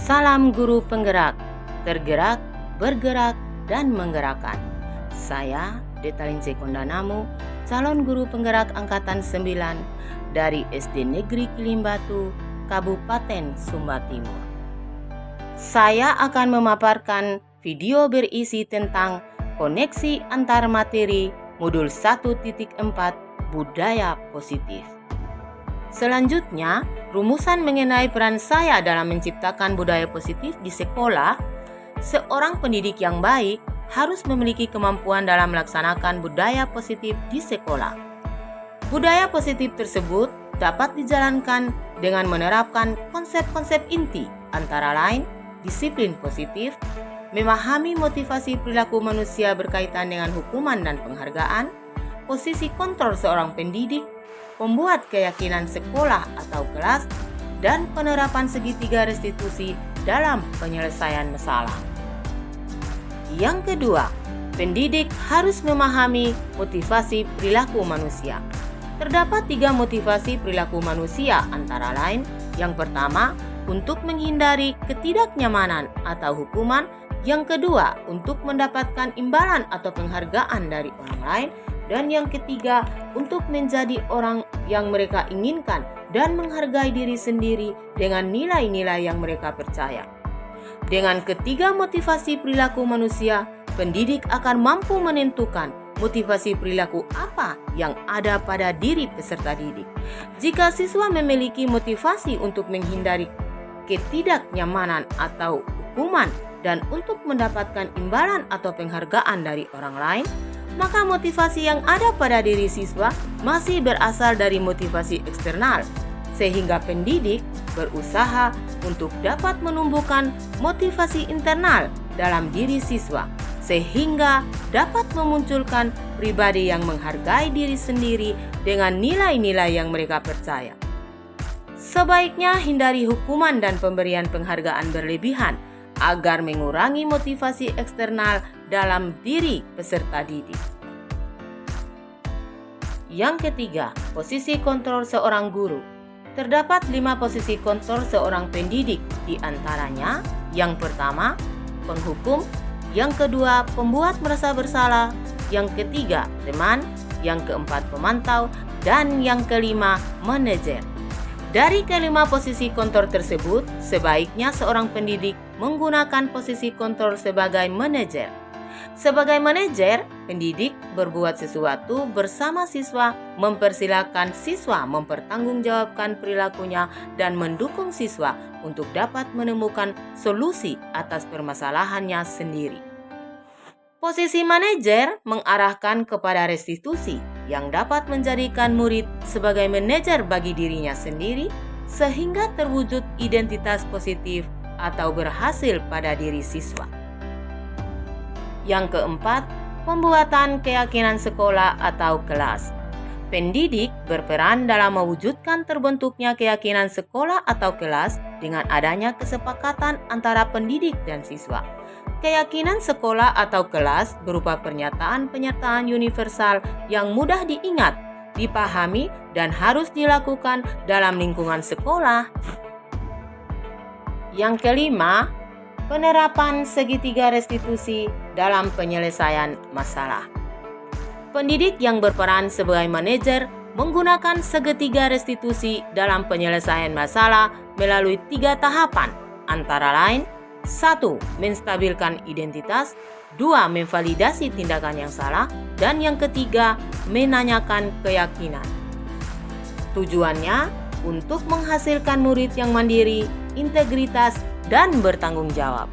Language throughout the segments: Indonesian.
Salam guru penggerak, tergerak, bergerak, dan menggerakkan. Saya, Detalin Sekondanamu, calon guru penggerak Angkatan 9 dari SD Negeri Kilimbatu, Kabupaten Sumba Timur. Saya akan memaparkan video berisi tentang koneksi antar materi modul 1.4 Budaya Positif. Selanjutnya, rumusan mengenai peran saya dalam menciptakan budaya positif di sekolah. Seorang pendidik yang baik harus memiliki kemampuan dalam melaksanakan budaya positif di sekolah. Budaya positif tersebut dapat dijalankan dengan menerapkan konsep-konsep inti, antara lain disiplin positif, memahami motivasi perilaku manusia berkaitan dengan hukuman dan penghargaan, posisi kontrol seorang pendidik, membuat keyakinan sekolah atau kelas, dan penerapan segitiga restitusi dalam penyelesaian masalah. Yang kedua, pendidik harus memahami motivasi perilaku manusia. Terdapat 3 motivasi perilaku manusia, antara lain, yang pertama, untuk menghindari ketidaknyamanan atau hukuman, yang kedua, untuk mendapatkan imbalan atau penghargaan dari orang lain, dan yang ketiga, untuk menjadi orang yang mereka inginkan dan menghargai diri sendiri dengan nilai-nilai yang mereka percaya. Dengan ketiga motivasi perilaku manusia, pendidik akan mampu menentukan motivasi perilaku apa yang ada pada diri peserta didik. Jika siswa memiliki motivasi untuk menghindari ketidaknyamanan atau hukuman dan untuk mendapatkan imbalan atau penghargaan dari orang lain, maka motivasi yang ada pada diri siswa masih berasal dari motivasi eksternal, sehingga pendidik berusaha untuk dapat menumbuhkan motivasi internal dalam diri siswa, sehingga dapat memunculkan pribadi yang menghargai diri sendiri dengan nilai-nilai yang mereka percaya. Sebaiknya hindari hukuman dan pemberian penghargaan berlebihan agar mengurangi motivasi eksternal dalam diri peserta didik. Yang ketiga, posisi kontrol seorang guru. Terdapat 5 posisi kontrol seorang pendidik, di antaranya yang pertama, penghukum, yang kedua, pembuat merasa bersalah, yang ketiga, teman, yang keempat, pemantau, dan yang kelima, manajer. Dari kelima posisi kontrol tersebut, sebaiknya seorang pendidik menggunakan posisi kontrol sebagai manajer. Sebagai manajer, pendidik berbuat sesuatu bersama siswa, mempersilahkan siswa mempertanggungjawabkan perilakunya dan mendukung siswa untuk dapat menemukan solusi atas permasalahannya sendiri. Posisi manajer mengarahkan kepada restitusi yang dapat menjadikan murid sebagai manajer bagi dirinya sendiri sehingga terwujud identitas positif atau berhasil pada diri siswa. Yang keempat, pembuatan keyakinan sekolah atau kelas. Pendidik berperan dalam mewujudkan terbentuknya keyakinan sekolah atau kelas dengan adanya kesepakatan antara pendidik dan siswa. Keyakinan sekolah atau kelas berupa pernyataan-pernyataan universal yang mudah diingat, dipahami, dan harus dilakukan dalam lingkungan sekolah. Yang kelima, penerapan segitiga restitusi dalam penyelesaian masalah. Pendidik yang berperan sebagai manajer menggunakan segitiga restitusi dalam penyelesaian masalah melalui 3 tahapan, antara lain 1. Menstabilkan identitas, 2. Memvalidasi tindakan yang salah, dan yang ketiga, menanyakan keyakinan. Tujuannya untuk menghasilkan murid yang mandiri, integritas, dan bertanggung jawab.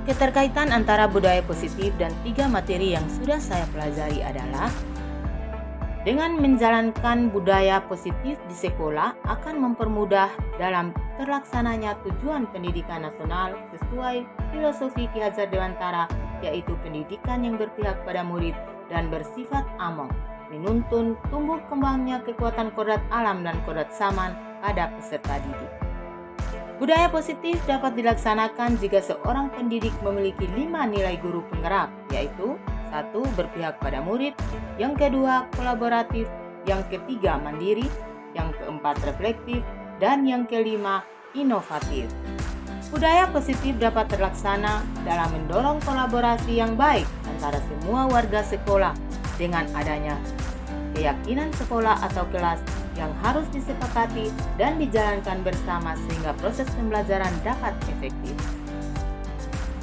Keterkaitan antara budaya positif dan 3 materi yang sudah saya pelajari adalah dengan menjalankan budaya positif di sekolah akan mempermudah dalam terlaksananya tujuan pendidikan nasional sesuai filosofi Ki Hajar Dewantara, yaitu pendidikan yang berpihak pada murid dan bersifat among, menuntun tumbuh kembangnya kekuatan kodrat alam dan kodrat zaman pada peserta didik. Budaya positif dapat dilaksanakan jika seorang pendidik memiliki 5 nilai guru penggerak, yaitu 1. Berpihak pada murid, yang kedua kolaboratif, yang ketiga mandiri, yang keempat reflektif, dan yang kelima inovatif. Budaya positif dapat terlaksana dalam mendorong kolaborasi yang baik antara semua warga sekolah dengan adanya keyakinan sekolah atau kelas yang harus disepakati dan dijalankan bersama sehingga proses pembelajaran dapat efektif.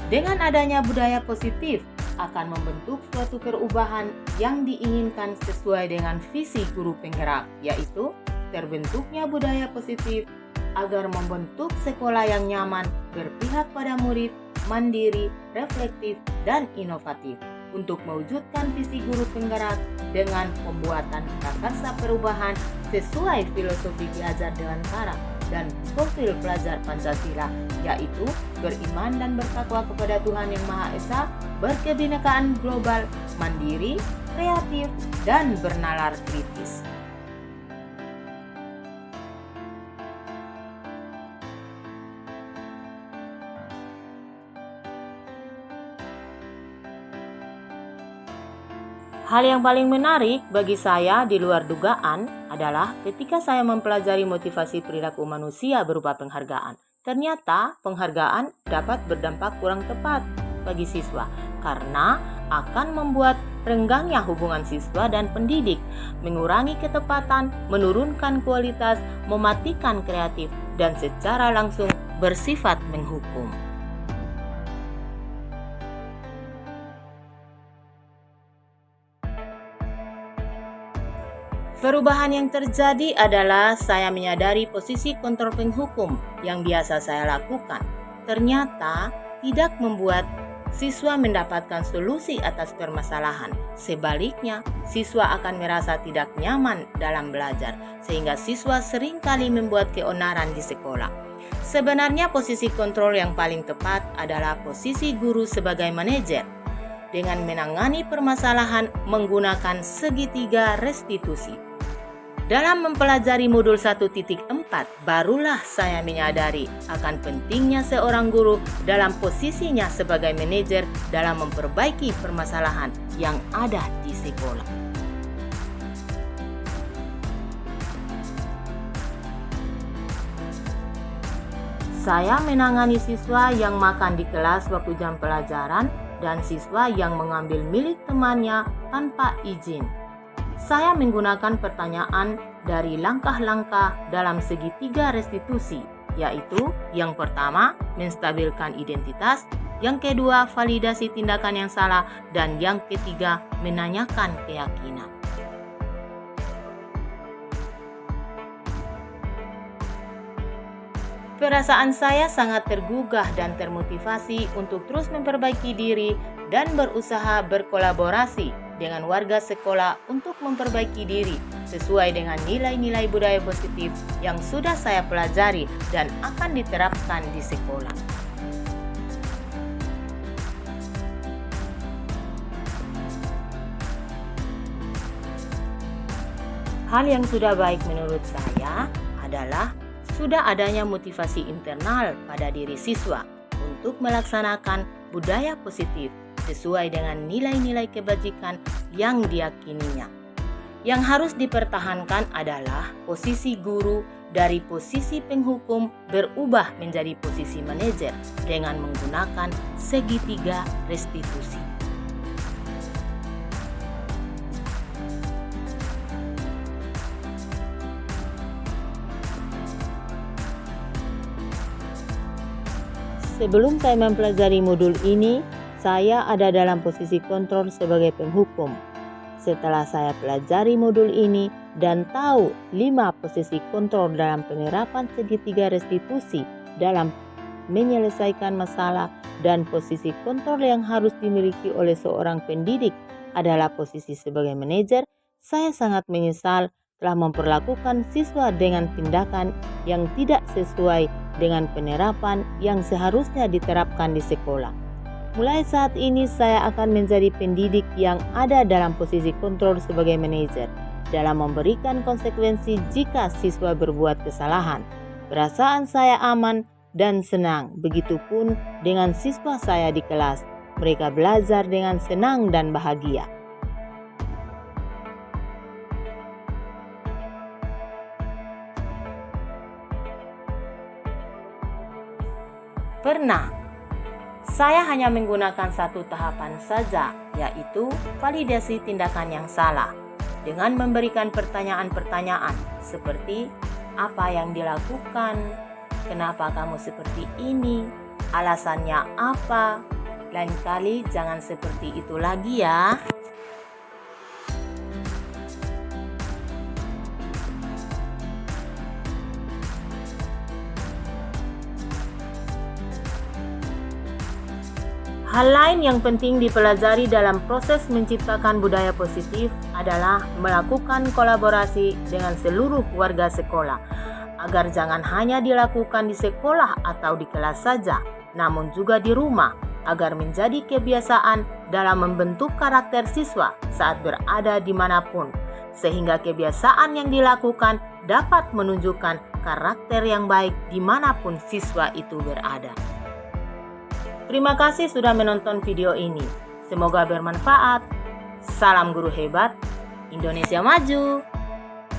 Dengan adanya budaya positif akan membentuk suatu perubahan yang diinginkan sesuai dengan visi guru penggerak, yaitu terbentuknya budaya positif agar membentuk sekolah yang nyaman, berpihak pada murid, mandiri, reflektif, dan inovatif. Untuk mewujudkan visi guru penggerak dengan pembuatan prakarsa perubahan sesuai filosofi Ki Hajar Dewantara dan profil pelajar Pancasila, yaitu beriman dan bertakwa kepada Tuhan Yang Maha Esa, berkebinekaan global, mandiri, kreatif, dan bernalar kritis. Hal yang paling menarik bagi saya di luar dugaan adalah ketika saya mempelajari motivasi perilaku manusia berupa penghargaan. Ternyata penghargaan dapat berdampak kurang tepat bagi siswa karena akan membuat renggangnya hubungan siswa dan pendidik, mengurangi ketepatan, menurunkan kualitas, mematikan kreatif, dan secara langsung bersifat menghukum. Perubahan yang terjadi adalah saya menyadari posisi kontrol penghukum yang biasa saya lakukan. Ternyata tidak membuat siswa mendapatkan solusi atas permasalahan. Sebaliknya, siswa akan merasa tidak nyaman dalam belajar, sehingga siswa seringkali membuat keonaran di sekolah. Sebenarnya posisi kontrol yang paling tepat adalah posisi guru sebagai manajer, dengan menangani permasalahan menggunakan segitiga restitusi. Dalam mempelajari modul 1.4, barulah saya menyadari akan pentingnya seorang guru dalam posisinya sebagai manajer dalam memperbaiki permasalahan yang ada di sekolah. Saya menangani siswa yang makan di kelas waktu jam pelajaran dan siswa yang mengambil milik temannya tanpa izin. Saya menggunakan pertanyaan dari langkah-langkah dalam segitiga restitusi, yaitu yang pertama, menstabilkan identitas, yang kedua, validasi tindakan yang salah, dan yang ketiga, menanyakan keyakinan. Perasaan saya sangat tergugah dan termotivasi untuk terus memperbaiki diri dan berusaha berkolaborasi dengan warga sekolah untuk memperbaiki diri sesuai dengan nilai-nilai budaya positif yang sudah saya pelajari dan akan diterapkan di sekolah. Hal yang sudah baik menurut saya adalah sudah adanya motivasi internal pada diri siswa untuk melaksanakan budaya positif sesuai dengan nilai-nilai kebajikan yang diyakininya. Yang harus dipertahankan adalah posisi guru dari posisi penghukum berubah menjadi posisi manajer dengan menggunakan segitiga restitusi. Sebelum saya mempelajari modul ini, saya ada dalam posisi kontrol sebagai penghukum. Setelah saya pelajari modul ini dan tahu 5 posisi kontrol dalam penerapan segitiga restitusi dalam menyelesaikan masalah dan posisi kontrol yang harus dimiliki oleh seorang pendidik adalah posisi sebagai manajer, saya sangat menyesal telah memperlakukan siswa dengan tindakan yang tidak sesuai dengan penerapan yang seharusnya diterapkan di sekolah. Mulai saat ini saya akan menjadi pendidik yang ada dalam posisi kontrol sebagai manajer dalam memberikan konsekuensi jika siswa berbuat kesalahan. Perasaan saya aman dan senang, begitupun dengan siswa saya di kelas. Mereka belajar dengan senang dan bahagia. Pernah. Saya hanya menggunakan satu tahapan saja, yaitu validasi tindakan yang salah, dengan memberikan pertanyaan-pertanyaan seperti apa yang dilakukan, kenapa kamu seperti ini, alasannya apa. Lain kali jangan seperti itu lagi ya. Hal lain yang penting dipelajari dalam proses menciptakan budaya positif adalah melakukan kolaborasi dengan seluruh warga sekolah, agar jangan hanya dilakukan di sekolah atau di kelas saja, namun juga di rumah, agar menjadi kebiasaan dalam membentuk karakter siswa saat berada dimanapun, sehingga kebiasaan yang dilakukan dapat menunjukkan karakter yang baik dimanapun siswa itu berada. Terima kasih sudah menonton video ini. Semoga bermanfaat. Salam guru hebat, Indonesia maju!